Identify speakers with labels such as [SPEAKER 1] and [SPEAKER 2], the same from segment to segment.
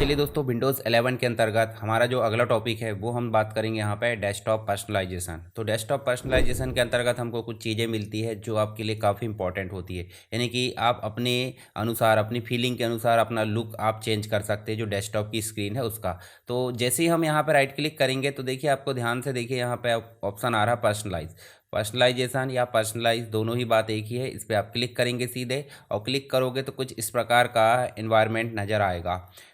[SPEAKER 1] चलिए दोस्तों, विंडोज़ 11 के अंतर्गत हमारा जो अगला टॉपिक है वो हम बात करेंगे यहाँ पे डेस्कटॉप पर्सनलाइजेशन। तो डेस्कटॉप पर्सनलाइजेशन के अंतर्गत हमको कुछ चीज़ें मिलती है जो आपके लिए काफ़ी इंपॉर्टेंट होती है। यानी कि आप अपने अनुसार, अपनी फीलिंग के अनुसार अपना लुक आप चेंज कर सकते हैं जो डेस्कटॉप की स्क्रीन है उसका। तो जैसे ही हम यहाँ पर राइट क्लिक करेंगे तो देखिए, आपको ध्यान से देखिए, यहाँ पे ऑप्शन आ रहा है पर्सनलाइज। पर्सनलाइजेशन या पर्सनलाइज दोनों ही बात एक ही है। इस पर आप क्लिक करेंगे सीधे, और क्लिक करोगे तो कुछ इस प्रकार का इन्वायरमेंट नज़र आएगा।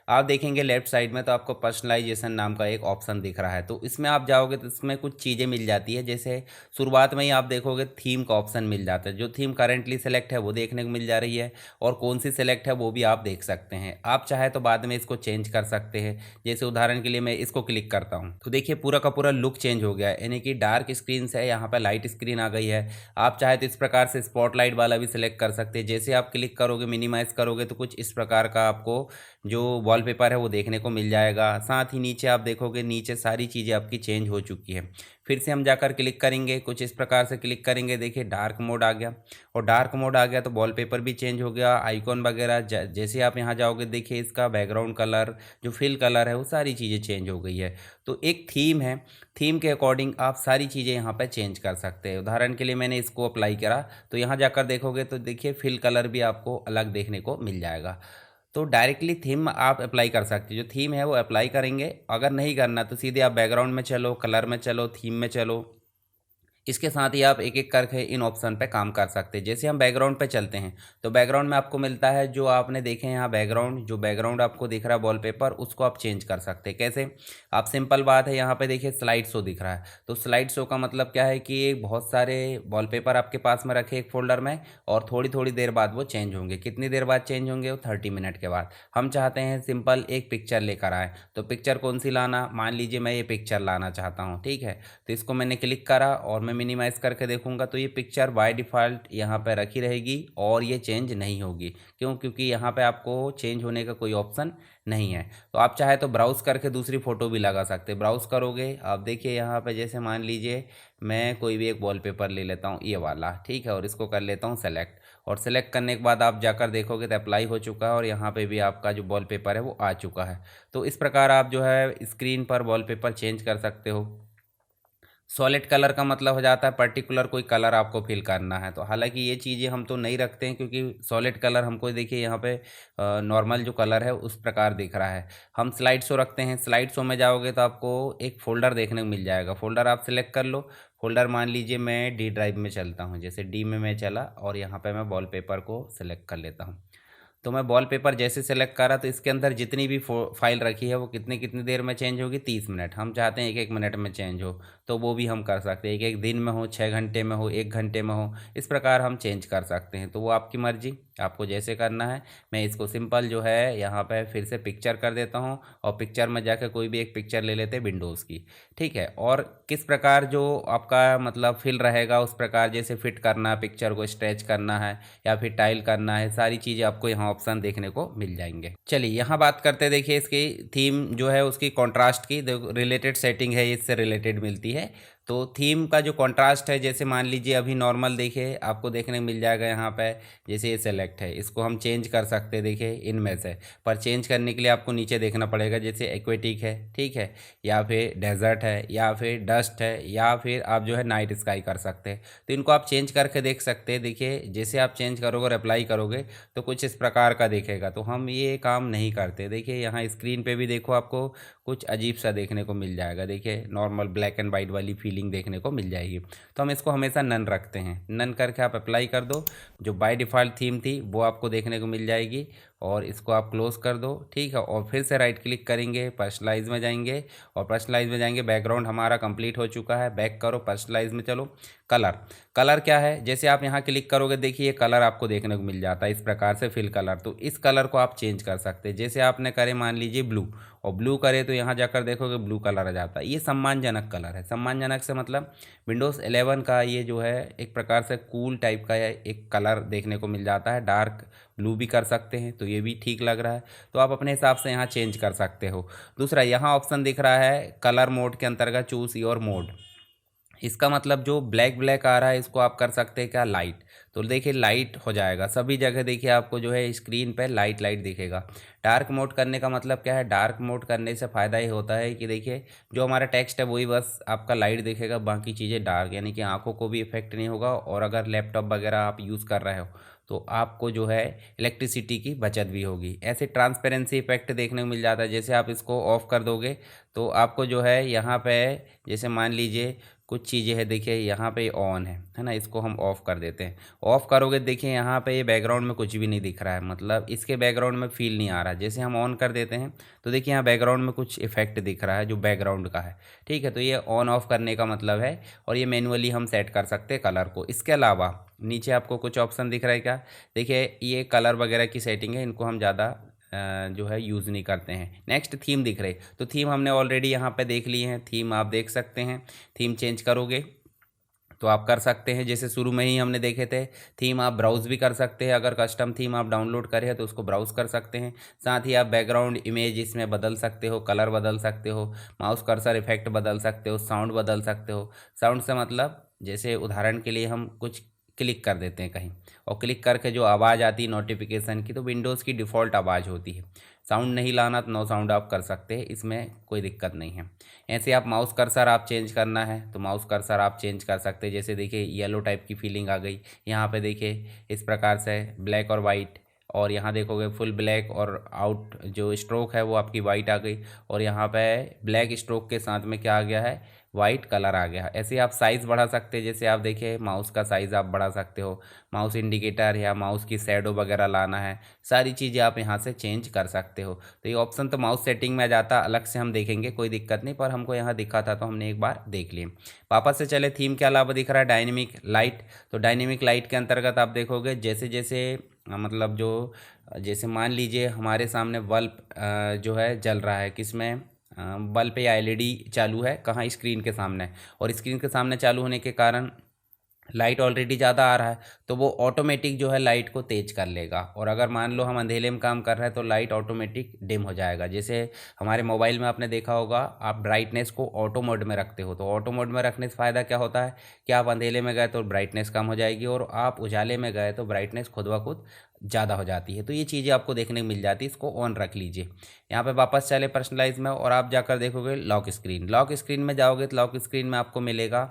[SPEAKER 1] आप देखेंगे लेफ्ट साइड में तो आपको पर्सनलाइजेशन नाम का एक ऑप्शन दिख रहा है। तो इसमें आप जाओगे तो इसमें कुछ चीज़ें मिल जाती है। जैसे शुरुआत में ही आप देखोगे थीम का ऑप्शन मिल जाता है। जो थीम करेंटली सेलेक्ट है वो देखने को मिल जा रही है, और कौन सी सेलेक्ट है वो भी आप देख सकते हैं। आप चाहे तो बाद में इसको चेंज कर सकते हैं। जैसे उदाहरण के लिए मैं इसको क्लिक करता हूँ तो देखिए पूरा का पूरा लुक चेंज हो गया है। यानी कि डार्क स्क्रीन से यहाँ पर लाइट स्क्रीन आ गई है। आप चाहे तो इस प्रकार से स्पॉटलाइट वाला भी सिलेक्ट कर सकते हैं। जैसे आप क्लिक करोगे, मिनिमाइज करोगे तो कुछ इस प्रकार का आपको जो वॉलपेपर है वो देखने को मिल जाएगा। साथ ही नीचे आप देखोगे, नीचे सारी चीज़ें आपकी चेंज हो चुकी है। फिर से हम जाकर क्लिक करेंगे, कुछ इस प्रकार से क्लिक करेंगे, देखिए डार्क मोड आ गया। और डार्क मोड आ गया तो वॉलपेपर भी चेंज हो गया, आइकॉन वगैरह। जैसे आप यहाँ जाओगे देखिए इसका बैकग्राउंड कलर, जो फिल कलर है, वो सारी चीज़ें चेंज हो गई है। तो एक थीम है, थीम के अकॉर्डिंग आप सारी चीज़ें यहाँ पर चेंज कर सकते हैं। उदाहरण के लिए मैंने इसको अप्लाई करा तो यहाँ जाकर देखोगे तो देखिए फिल कलर भी आपको अलग देखने को मिल जाएगा। तो डायरेक्टली थीम आप अप्लाई कर सकते हो। जो थीम है वो अप्लाई करेंगे। अगर नहीं करना तो सीधे आप बैकग्राउंड में चलो, कलर में चलो, थीम में चलो। इसके साथ ही आप एक एक करके इन ऑप्शन पे काम कर सकते हैं। जैसे हम बैकग्राउंड पे चलते हैं तो बैकग्राउंड में आपको मिलता है, जो आपने देखे यहाँ बैकग्राउंड, जो बैकग्राउंड आपको दिख रहा है वॉलपेपर, उसको आप चेंज कर सकते हैं। कैसे? आप सिंपल बात है, यहाँ पे देखिए स्लाइड शो दिख रहा है। तो स्लाइड शो का मतलब क्या है कि बहुत सारे वॉलपेपर आपके पास में रखे एक फोल्डर में, और थोड़ी थोड़ी देर बाद वो चेंज होंगे। कितनी देर बाद चेंज होंगे? वो 30 मिनट के बाद। हम चाहते हैं सिंपल एक पिक्चर लेकर आए, तो पिक्चर कौन सी लाना? मान लीजिए मैं ये पिक्चर लाना चाहता हूँ, ठीक है। तो इसको मैंने क्लिक करा और मैं मिनिमाइज़ करके देखूंगा तो ये पिक्चर बाय डिफ़ॉल्ट यहाँ पे रखी रहेगी और ये चेंज नहीं होगी। क्यों? क्योंकि यहाँ पे आपको चेंज होने का कोई ऑप्शन नहीं है। तो आप चाहे तो ब्राउज़ करके दूसरी फ़ोटो भी लगा सकते हैं। ब्राउज़ करोगे, आप देखिए यहाँ पे, जैसे मान लीजिए मैं कोई भी एक वॉलपेपर ले लेता हूँ, ये वाला, ठीक है, और इसको कर लेता हूँ सेलेक्ट। और सेलेक्ट करने के बाद आप जाकर देखोगे तो अप्लाई हो चुका है, और यहाँ पे भी आपका जो वॉलपेपर है वो आ चुका है। तो इस प्रकार आप जो है स्क्रीन पर वॉलपेपर चेंज कर सकते हो। सॉलिड कलर का मतलब हो जाता है पर्टिकुलर कोई कलर आपको फिल करना है। तो हालांकि ये चीज़ें हम तो नहीं रखते हैं, क्योंकि सॉलिड कलर हमको देखिए यहाँ पे नॉर्मल जो कलर है उस प्रकार दिख रहा है। हम स्लाइड शो रखते हैं। स्लाइड शो में जाओगे तो आपको एक फ़ोल्डर देखने को मिल जाएगा। फ़ोल्डर आप सिलेक्ट कर लो। फ़ोल्डर मान लीजिए मैं डी ड्राइव में चलता हूँ। जैसे डी में मैं चला और यहाँ पर मैं वॉलपेपर को सिलेक्ट कर लेता हूँ। तो मैं वॉलपेपर जैसे सेलेक्ट करा तो इसके अंदर जितनी भी फाइल रखी है वो कितनी कितनी देर में चेंज होगी? 30 मिनट। हम चाहते हैं एक एक मिनट में चेंज हो, तो वो भी हम कर सकते हैं। एक एक दिन में हो, 6 घंटे में हो, 1 घंटे में हो, इस प्रकार हम चेंज कर सकते हैं। तो वो आपकी मर्जी, आपको जैसे करना है। मैं इसको सिंपल जो है यहाँ पे फिर से पिक्चर कर देता हूँ, और पिक्चर में जाकर कोई भी एक पिक्चर ले लेते हैं विंडोज़ की, ठीक है। और किस प्रकार जो आपका मतलब फिल रहेगा उस प्रकार, जैसे फिट करना है, पिक्चर को स्ट्रेच करना है या फिर टाइल करना है, सारी चीज़ें आपको यहाँ ऑप्शन देखने को मिल जाएंगे। चलिए यहाँ बात करते हैं। देखिए इसकी थीम जो है उसकी कॉन्ट्रास्ट की रिलेटेड सेटिंग है, इससे रिलेटेड मिलती है। तो थीम का जो कॉन्ट्रास्ट है, जैसे मान लीजिए अभी नॉर्मल देखिए आपको देखने को मिल जाएगा यहाँ पे। जैसे ये सेलेक्ट है, इसको हम चेंज कर सकते हैं देखिए इनमें से। पर चेंज करने के लिए आपको नीचे देखना पड़ेगा। जैसे एक्वेटिक है, ठीक है, या फिर डेजर्ट है, या फिर डस्ट है, या फिर आप जो है नाइट स्काई कर सकते हैं। तो इनको आप चेंज करके देख सकते हैं। देखिए जैसे आप चेंज करोगे और अप्लाई करोगे तो कुछ इस प्रकार का दिखेगा। तो हम ये काम नहीं करते। देखिए यहाँ स्क्रीन पे भी देखो, आपको कुछ अजीब सा देखने को मिल जाएगा। देखिए नॉर्मल ब्लैक एंड वाइट वाली फीलिंग देखने को मिल जाएगी। तो हम इसको हमेशा नन रखते हैं। नन करके आप अप्लाई कर दो, जो बाय डिफ़ॉल्ट थीम थी वो आपको देखने को मिल जाएगी। और इसको आप क्लोज़ कर दो, ठीक है। और फिर से राइट क्लिक करेंगे, पर्सनलाइज में जाएंगे, और पर्सनलाइज में जाएंगे, बैकग्राउंड हमारा कंप्लीट हो चुका है। बैक करो, पर्सनलाइज में चलो। कलर, कलर क्या है? जैसे आप यहाँ क्लिक करोगे देखिए कलर आपको देखने को मिल जाता है इस प्रकार से, फिल कलर। तो इस कलर को आप चेंज कर सकते हैं। जैसे आपने करे मान लीजिए ब्लू, और ब्लू करे तो यहाँ जाकर देखोगे ब्लू कलर आ जाता है। ये सम्मानजनक कलर है। सम्मानजनक से मतलब विंडोज़ 11 का ये जो है एक प्रकार से कूल टाइप का एक कलर देखने को मिल जाता है। डार्क ब्लू भी कर सकते हैं, तो ये भी ठीक लग रहा है। तो आप अपने हिसाब से यहाँ चेंज कर सकते हो। दूसरा यहाँ ऑप्शन दिख रहा है कलर मोड के अंतर्गत, चूज़ योर मोड। इसका मतलब जो ब्लैक ब्लैक आ रहा है इसको आप कर सकते हैं क्या? लाइट। तो देखिए लाइट हो जाएगा सभी जगह, देखिए आपको जो है स्क्रीन पे लाइट लाइट दिखेगा। डार्क मोड करने का मतलब क्या है, डार्क मोड करने से फ़ायदा ये होता है कि देखिए जो हमारा टेक्स्ट है वही बस आपका लाइट दिखेगा, बाकी चीज़ें डार्क, यानी कि आंखों को भी इफेक्ट नहीं होगा। और अगर लैपटॉप वगैरह आप यूज़ कर रहे हो तो आपको जो है इलेक्ट्रिसिटी की बचत भी होगी। ऐसे ट्रांसपेरेंसी इफेक्ट देखने को मिल जाता है, जैसे आप इसको ऑफ़ कर दोगे तो आपको जो है यहाँ पे, जैसे मान लीजिए कुछ चीज़ें हैं, देखिए यहाँ पे ऑन है ना, इसको हम ऑफ़ कर देते हैं। ऑफ़ करोगे देखिए यहाँ पे ये बैकग्राउंड में कुछ भी नहीं दिख रहा है, मतलब इसके बैकग्राउंड में फील नहीं आ रहा। जैसे हम ऑन कर देते हैं तो देखिए यहाँ बैकग्राउंड में कुछ इफेक्ट दिख रहा है जो बैकग्राउंड का है। ठीक है, तो ये ऑन ऑफ करने का मतलब है, और ये मैनुअली हम सेट कर सकते हैं कलर को। इसके अलावा नीचे आपको कुछ ऑप्शन दिख रहा है क्या, देखिए ये कलर वगैरह की सेटिंग है, इनको हम ज़्यादा जो है यूज़ नहीं करते हैं। नेक्स्ट थीम दिख रहे, तो थीम हमने ऑलरेडी यहाँ पे देख लिए हैं, थीम आप देख सकते हैं। थीम चेंज करोगे तो आप कर सकते हैं, जैसे शुरू में ही हमने देखे थे। थीम आप ब्राउज़ भी कर सकते हैं, अगर कस्टम थीम आप डाउनलोड करें तो उसको ब्राउज़ कर सकते हैं। साथ ही आप बैकग्राउंड इमेज इसमें बदल सकते हो, कलर बदल सकते हो, माउस कर्सर इफेक्ट बदल सकते हो, साउंड बदल सकते हो। साउंड से मतलब जैसे उदाहरण के लिए हम कुछ क्लिक कर देते हैं कहीं, और क्लिक करके जो आवाज़ आती है नोटिफिकेशन की, तो विंडोज़ की डिफ़ॉल्ट आवाज़ होती है। साउंड नहीं लाना तो नो साउंड आप कर सकते हैं, इसमें कोई दिक्कत नहीं है। ऐसे आप माउस कर्सर आप चेंज करना है तो माउस कर्सर आप चेंज कर सकते हैं। जैसे देखिए येलो टाइप की फीलिंग आ गई यहाँ पे, देखिए इस प्रकार से ब्लैक और वाइट, और यहाँ देखोगे फुल ब्लैक और आउट जो स्ट्रोक है वो आपकी वाइट आ गई, और यहाँ पे ब्लैक स्ट्रोक के साथ में क्या आ गया है, वाइट कलर आ गया। ऐसे आप साइज़ बढ़ा सकते हैं, जैसे आप देखिए माउस का साइज़ आप बढ़ा सकते हो, माउस इंडिकेटर या माउस की शैडो वगैरह लाना है, सारी चीज़ें आप यहाँ से चेंज कर सकते हो। तो ये ऑप्शन तो माउस सेटिंग में जाता, अलग से हम देखेंगे, कोई दिक्कत नहीं, पर हमको यहाँ दिखा था तो हमने एक बार देख लिए। वापस से चले, थीम के अलावा दिख रहा है डायनेमिक लाइट। तो डायनेमिक लाइट के अंतर्गत आप देखोगे जैसे जैसे मतलब जो, जैसे मान लीजिए हमारे सामने बल्ब जो है जल रहा है, किसमें, बल्ब या एलईडी चालू है कहाँ, स्क्रीन के सामने, और स्क्रीन के सामने चालू होने के कारण लाइट ऑलरेडी ज़्यादा आ रहा है, तो वो ऑटोमेटिक जो है लाइट को तेज कर लेगा। और अगर मान लो हम अंधेरे में काम कर रहे हैं तो लाइट ऑटोमेटिक डिम हो जाएगा। जैसे हमारे मोबाइल में आपने देखा होगा, आप ब्राइटनेस को ऑटो मोड में रखते हो, तो ऑटो मोड में रखने से फ़ायदा क्या होता है कि आप अंधेरे में गए तो ब्राइटनेस कम हो जाएगी, और आप उजाले में गए तो ब्राइटनेस खुद ब खुद ज़्यादा हो जाती है। तो ये चीज़ें आपको देखने को मिल जाती है, इसको ऑन रख लीजिए। यहाँ पे वापस चले पर्सनलाइज में, और आप जाकर देखोगे लॉक स्क्रीन। लॉक स्क्रीन में जाओगे तो लॉक स्क्रीन में आपको मिलेगा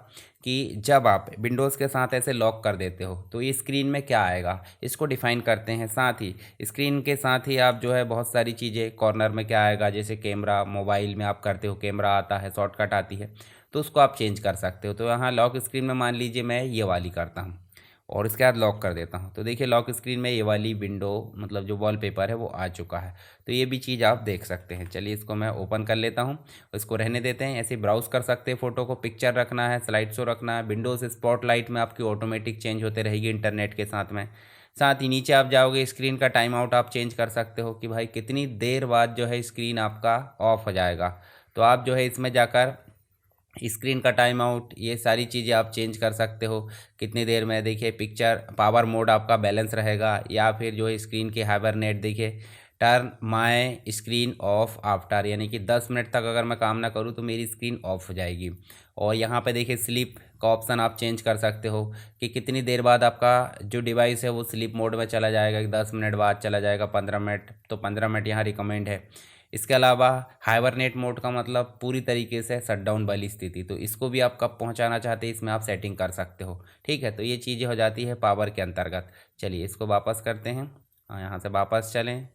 [SPEAKER 1] कि जब आप विंडोज़ के साथ ऐसे लॉक कर देते हो तो ये स्क्रीन में क्या आएगा, इसको डिफ़ाइन करते हैं। साथ ही स्क्रीन के साथ ही आप जो है बहुत सारी चीज़ें, कॉर्नर में क्या आएगा, जैसे कैमरा, मोबाइल में आप करते हो कैमरा आता है, शॉर्टकट आती है, तो उसको आप चेंज कर सकते हो। तो यहाँ लॉक स्क्रीन में मान लीजिए मैं ये वाली करता हूँ और इसके बाद लॉक कर देता हूँ, तो देखिए लॉक स्क्रीन में ये वाली विंडो, मतलब जो वॉलपेपर है वो आ चुका है। तो ये भी चीज़ आप देख सकते हैं। चलिए इसको मैं ओपन कर लेता हूँ, इसको रहने देते हैं। ऐसे ब्राउज़ कर सकते हैं, फ़ोटो को पिक्चर रखना है, स्लाइड शो रखना है, विंडोज़ स्पॉटलाइट में आपकी ऑटोमेटिक चेंज होते रहेगी इंटरनेट के साथ में। साथ ही नीचे आप जाओगे, स्क्रीन का टाइम आउट आप चेंज कर सकते हो कि भाई कितनी देर बाद जो है स्क्रीन आपका ऑफ हो जाएगा। तो आप जो है इसमें जाकर स्क्रीन का टाइम आउट, ये सारी चीज़ें आप चेंज कर सकते हो कितनी देर में। देखिए पिक्चर पावर मोड आपका बैलेंस रहेगा, या फिर जो है स्क्रीन के हाइबरनेट, देखिए turn my screen of after, यानी कि 10 मिनट तक अगर मैं काम ना करूँ तो मेरी स्क्रीन ऑफ हो जाएगी। और यहाँ पे देखिए स्लीप का ऑप्शन आप चेंज कर सकते हो कि कितनी देर बाद आपका जो डिवाइस है वो स्लीप मोड में चला जाएगा, कि 10 मिनट बाद चला जाएगा, 15 मिनट, तो 15 मिनट यहाँ रिकमेंड है। इसके अलावा हाइबरनेट मोड का मतलब पूरी तरीके से शटडाउन वाली स्थिति, तो इसको भी आप कब पहुंचाना चाहते हैं इसमें आप सेटिंग कर सकते हो। ठीक है, तो ये चीज़ें हो जाती है पावर के अंतर्गत। चलिए इसको वापस करते हैं, यहाँ से वापस चलें,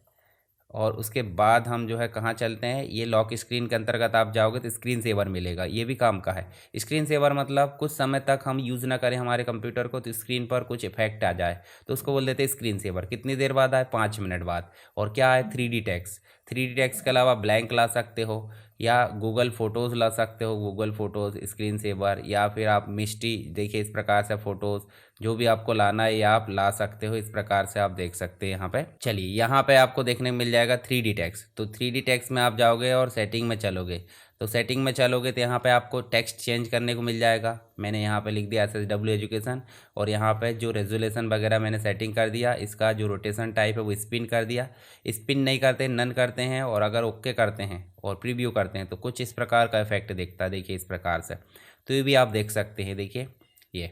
[SPEAKER 1] और उसके बाद हम जो है कहाँ चलते हैं, ये लॉक स्क्रीन के अंतर्गत आप जाओगे तो स्क्रीन सेवर मिलेगा, ये भी काम का है। स्क्रीन सेवर मतलब कुछ समय तक हम यूज़ ना करें हमारे कंप्यूटर को, तो स्क्रीन पर कुछ इफेक्ट आ जाए तो उसको बोल देते हैं स्क्रीन सेवर। कितनी देर बाद आए, 5 मिनट बाद। और क्या है, 3D टेक्स्ट। 3D टेक्स्ट के अलावा ब्लैंक ला सकते हो, या गूगल फ़ोटोज़ ला सकते हो, गूगल फ़ोटोज़ स्क्रीन सेवर, या फिर आप मिस्टी, देखिए इस प्रकार से फ़ोटोज़ जो भी आपको लाना है ये आप ला सकते हो। इस प्रकार से आप देख सकते हैं यहाँ पे। चलिए यहाँ पे आपको देखने को मिल जाएगा 3D टेक्स्ट। तो 3D टेक्स्ट में आप जाओगे और सेटिंग में चलोगे, तो सेटिंग में चलोगे तो यहाँ पे आपको टेक्स्ट चेंज करने को मिल जाएगा। मैंने यहाँ पे लिख दिया SSW एजुकेशन, और यहाँ पे जो रेजोल्यूशन वगैरह मैंने सेटिंग कर दिया, इसका जो रोटेशन टाइप है वो स्पिन कर दिया। स्पिन नहीं करते, नन करते हैं, और अगर ओके करते हैं और प्रीव्यू करते हैं तो कुछ इस प्रकार का इफेक्ट दिखता है, देखिए इस प्रकार से। तो ये भी आप देख सकते हैं, देखिए ये।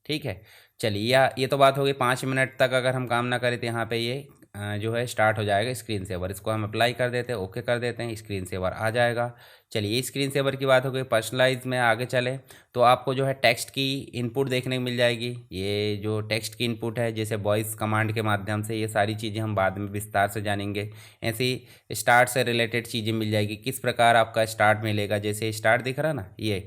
[SPEAKER 1] ठीक है, चलिए या ये तो बात हो गई। 5 मिनट तक अगर हम काम ना करें तो यहाँ पे ये जो है स्टार्ट हो जाएगा स्क्रीन सेवर। इसको हम अप्लाई कर देते हैं, ओके कर देते हैं, स्क्रीन सेवर आ जाएगा। चलिए स्क्रीन सेवर की बात हो गई। पर्सनलाइज में आगे चले तो आपको जो है टेक्स्ट की इनपुट देखने को मिल जाएगी। ये जो टेक्स्ट की इनपुट है जैसे वॉइस कमांड के माध्यम से, ये सारी चीज़ें हम बाद में विस्तार से जानेंगे। ऐसी स्टार्ट से रिलेटेड चीज़ें मिल जाएगी, किस प्रकार आपका स्टार्ट मिलेगा। जैसे स्टार्ट दिख रहा ना ये,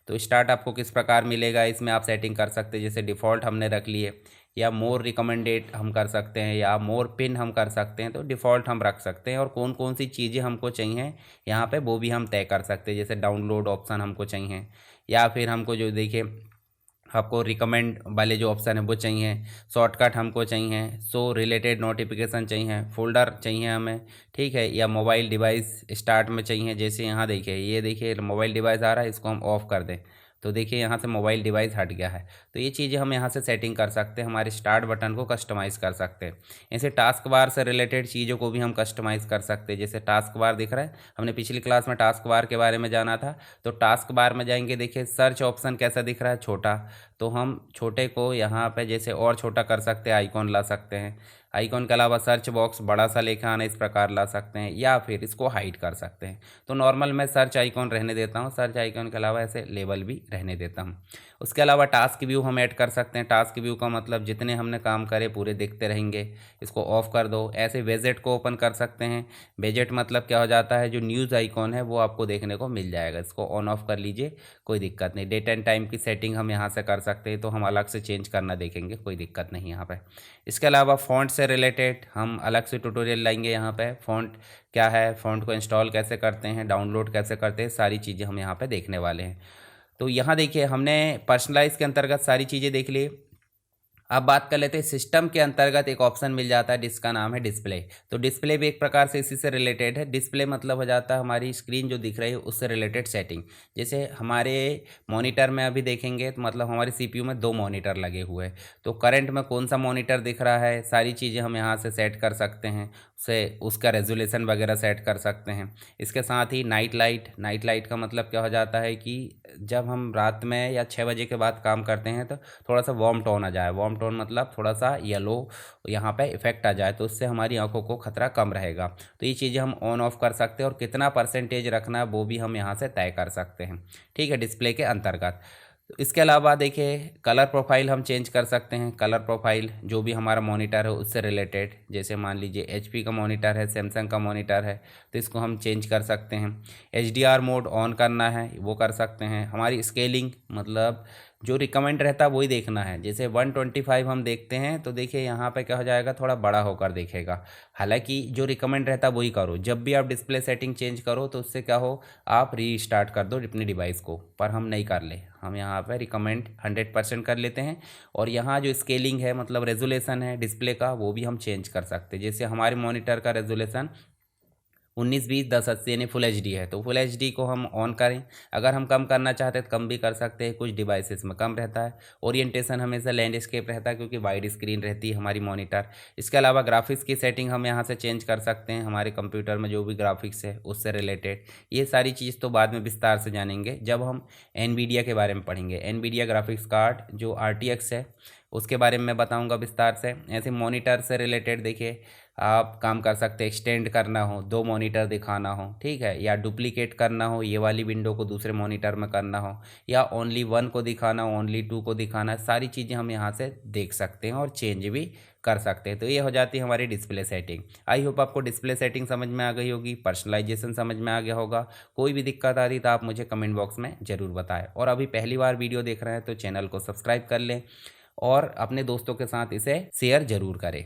[SPEAKER 1] तो स्टार्ट आपको किस प्रकार मिलेगा इसमें आप सेटिंग कर सकते हैं। जैसे डिफ़ॉल्ट हमने रख लिए, या मोर रिकमेंडेड हम कर सकते हैं, या मोर पिन हम कर सकते हैं। तो डिफ़ॉल्ट हम रख सकते हैं, और कौन कौन सी चीज़ें हमको चाहिए यहाँ पे वो भी हम तय कर सकते हैं। जैसे डाउनलोड ऑप्शन हमको चाहिए, या फिर हमको जो देखिए आपको रिकमेंड वाले जो ऑप्शन है वो चाहिए, शॉर्टकट हमको चाहिए, सो रिलेटेड नोटिफिकेशन चाहिए, फोल्डर चाहिए हमें, ठीक है, या मोबाइल डिवाइस स्टार्ट में चाहिए। जैसे यहाँ देखिए, ये देखिए मोबाइल डिवाइस आ रहा है, इसको हम ऑफ़ कर दें तो देखिए यहाँ से मोबाइल डिवाइस हट गया है। तो ये चीज़ें हम यहाँ से सेटिंग कर सकते हैं, हमारे स्टार्ट बटन को कस्टमाइज़ कर सकते हैं। ऐसे टास्क बार से रिलेटेड चीज़ों को भी हम कस्टमाइज़ कर सकते हैं। जैसे टास्क बार दिख रहा है, हमने पिछली क्लास में टास्क बार के बारे में जाना था। तो टास्क बार में जाएंगे, देखिए सर्च ऑप्शन कैसा दिख रहा है, छोटा। तो हम छोटे को यहाँ पे जैसे और छोटा कर सकते हैं, आइकॉन ला सकते हैं। आइकॉन के अलावा सर्च बॉक्स बड़ा सा लेकर आना, इस प्रकार ला सकते हैं, या फिर इसको हाइड कर सकते हैं। तो नॉर्मल मैं सर्च आइकॉन रहने देता हूँ, सर्च आइकॉन के अलावा ऐसे लेबल भी रहने देता हूँ। उसके अलावा टास्क व्यू हम ऐड कर सकते हैं। टास्क व्यू का मतलब जितने हमने काम करे पूरे दिखते रहेंगे। इसको ऑफ कर दो। ऐसे वेजेट को ओपन कर सकते हैं। वेजेट मतलब क्या हो जाता है, जो न्यूज़ आइकॉन है वो आपको देखने को मिल जाएगा। इसको ऑन ऑफ कर लीजिए, कोई दिक्कत नहीं। डेट एंड टाइम की सेटिंग हम यहाँ से कर सकते हैं, तो हम अलग से चेंज करना देखेंगे, कोई दिक्कत नहीं यहाँ पे। इसके अलावा फ़ॉन्ट से रिलेटेड हम अलग से ट्यूटोरियल लाएंगे। यहाँ पे फ़ॉन्ट क्या है, फ़ॉन्ट को इंस्टॉल कैसे करते हैं, डाउनलोड कैसे करते हैं, सारी चीज़ें हम यहाँ पे देखने वाले हैं। तो यहाँ देखिए हमने पर्सनलाइज के अंतर्गत सारी चीज़ें देख ली। अब बात कर लेते हैं सिस्टम के अंतर्गत एक ऑप्शन मिल जाता है जिसका नाम है डिस्प्ले। तो डिस्प्ले भी एक प्रकार से इसी से रिलेटेड है। डिस्प्ले मतलब हो जाता है हमारी स्क्रीन जो दिख रही है उससे रिलेटेड सेटिंग। जैसे हमारे मॉनिटर में अभी देखेंगे तो मतलब हमारे सीपीयू में 2 मॉनिटर लगे हुए हैं। तो करंट में कौन सा मॉनिटर दिख रहा है, सारी चीज़ें हम यहाँ से सेट कर सकते हैं। से उसका रेजोल्यूशन वगैरह सेट कर सकते हैं। इसके साथ ही नाइट लाइट का मतलब क्या हो जाता है कि जब हम रात में या 6 बजे के बाद काम करते हैं तो थोड़ा सा वार्म टोन आ जाए। वार्म टोन मतलब थोड़ा सा येलो यहाँ पे इफेक्ट आ जाए, तो उससे हमारी आंखों को खतरा कम रहेगा। तो ये चीज़ें हम ऑन ऑफ कर सकते हैं, और कितना परसेंटेज रखना है वो भी हम यहाँ से तय कर सकते हैं, ठीक है, डिस्प्ले के अंतर्गत। तो इसके अलावा देखिए कलर प्रोफाइल हम चेंज कर सकते हैं। कलर प्रोफाइल जो भी हमारा मॉनिटर है उससे रिलेटेड, जैसे मान लीजिए एचपी का मॉनिटर है, सैमसंग का मॉनिटर है, तो इसको हम चेंज कर सकते हैं। एचडीआर मोड ऑन करना है वो कर सकते हैं। हमारी स्केलिंग मतलब जो रिकमेंड रहता है वही देखना है। जैसे 125 हम देखते हैं तो देखिए यहाँ पे क्या हो जाएगा, थोड़ा बड़ा होकर दिखेगा। हालांकि जो रिकमेंड रहता है वही करो। जब भी आप डिस्प्ले सेटिंग चेंज करो तो उससे क्या हो, आप रीस्टार्ट कर दो अपने डिवाइस को, पर हम नहीं कर ले। हम यहाँ पे रिकमेंड 100% कर लेते हैं। और यहाँ जो स्केलिंग है मतलब रेजोल्यूशन है डिस्प्ले का, वो भी हम चेंज कर सकते हैं। जैसे हमारे मॉनिटर का रेजोल्यूशन 1920 1080 यानी फुल एच डी है, तो फुल एच डी को हम ऑन करें। अगर हम कम करना चाहते हैं तो कम भी कर सकते हैं, कुछ डिवाइसेस में कम रहता है। ओरिएंटेशन हमेशा लैंडस्केप रहता है क्योंकि वाइड स्क्रीन रहती है हमारी मॉनिटर। इसके अलावा ग्राफिक्स की सेटिंग हम यहाँ से चेंज कर सकते हैं, हमारे कंप्यूटर में जो भी ग्राफिक्स है उससे रिलेटेड। ये सारी चीज़ तो बाद में विस्तार से जानेंगे जब हम एनवीडिया के बारे में पढ़ेंगे। एनवीडिया ग्राफिक्स कार्ड जो RTX है उसके बारे में मैं बताऊंगा विस्तार से। ऐसे मॉनिटर से रिलेटेड देखिए आप काम कर सकते हैं। एक्सटेंड करना हो, 2 मॉनिटर दिखाना हो, ठीक है, या डुप्लीकेट करना हो, ये वाली विंडो को दूसरे मॉनिटर में करना हो, या ओनली 1 को दिखाना हो, ओनली 2 को दिखाना है, सारी चीज़ें हम यहाँ से देख सकते हैं और चेंज भी कर सकते हैं। तो ये हो जाती है हमारी डिस्प्ले सेटिंग। आई होप आपको डिस्प्ले सेटिंग समझ में आ गई होगी, पर्सनलाइजेशन समझ में आ गया होगा। कोई भी दिक्कत आ रही तो आप मुझे कमेंट बॉक्स में ज़रूर बताएं। और अभी पहली बार वीडियो देख रहे हैं तो चैनल को सब्सक्राइब कर लें और अपने दोस्तों के साथ इसे शेयर ज़रूर करें।